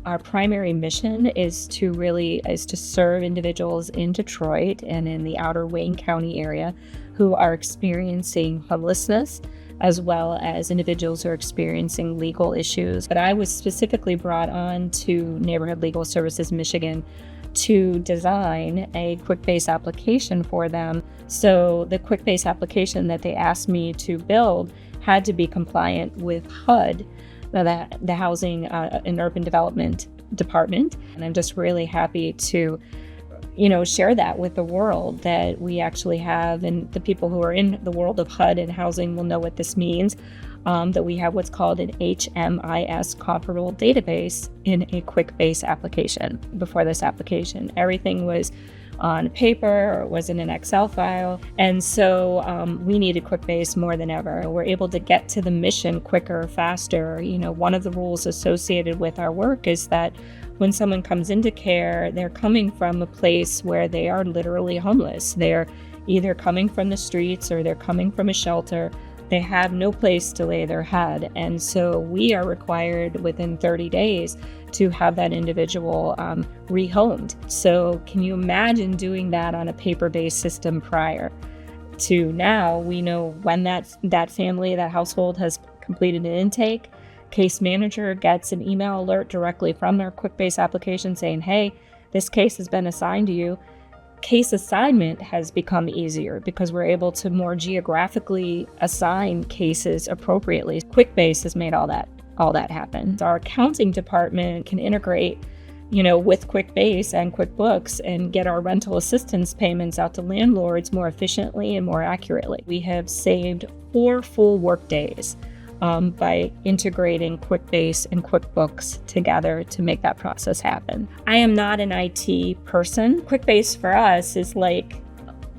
Our primary mission is to serve individuals in Detroit and in the outer Wayne County area who are experiencing homelessness, as well as individuals who are experiencing legal issues. But I was specifically brought on to Neighborhood Legal Services Michigan to design a QuickBase application for them. So the QuickBase application that they asked me to build had to be compliant with HUD, the Housing and Urban Development Department. And I'm just really happy to, share that with the world that we actually have, and the people who are in the world of HUD and housing will know what this means, that we have what's called an HMIS comparable database in a QuickBase application. Before this application, everything was on paper or was in an Excel file. And so we needed QuickBase more than ever. We're able to get to the mission quicker, faster. One of the rules associated with our work is that when someone comes into care, they're coming from a place where they are literally homeless. They're either coming from the streets or they're coming from a shelter. They have no place to lay their head. And so we are required within 30 days to have that individual rehomed. So can you imagine doing that on a paper-based system prior to now? We know when that family, that household has completed an intake. Case manager gets an email alert directly from their QuickBase application saying, hey, this case has been assigned to you. Case assignment has become easier because we're able to more geographically assign cases appropriately. QuickBase has made all that happen. Our accounting department can integrate, with QuickBase and QuickBooks and get our rental assistance payments out to landlords more efficiently and more accurately. We have saved 4 full workdays by integrating QuickBase and QuickBooks together to make that process happen. I am not an IT person. QuickBase for us is like,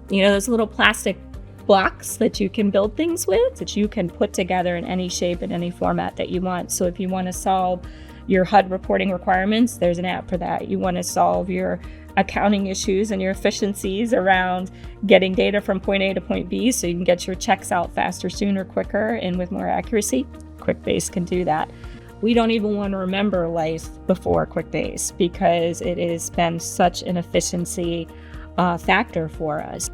those little plastic blocks that you can build things with, that you can put together in any shape and any format that you want. So if you want to solve your HUD reporting requirements, there's an app for that. You want to solve your accounting issues and your efficiencies around getting data from point A to point B so you can get your checks out faster, sooner, quicker, and with more accuracy, QuickBase can do that. We don't even want to remember life before QuickBase because it has been such an efficiency factor for us.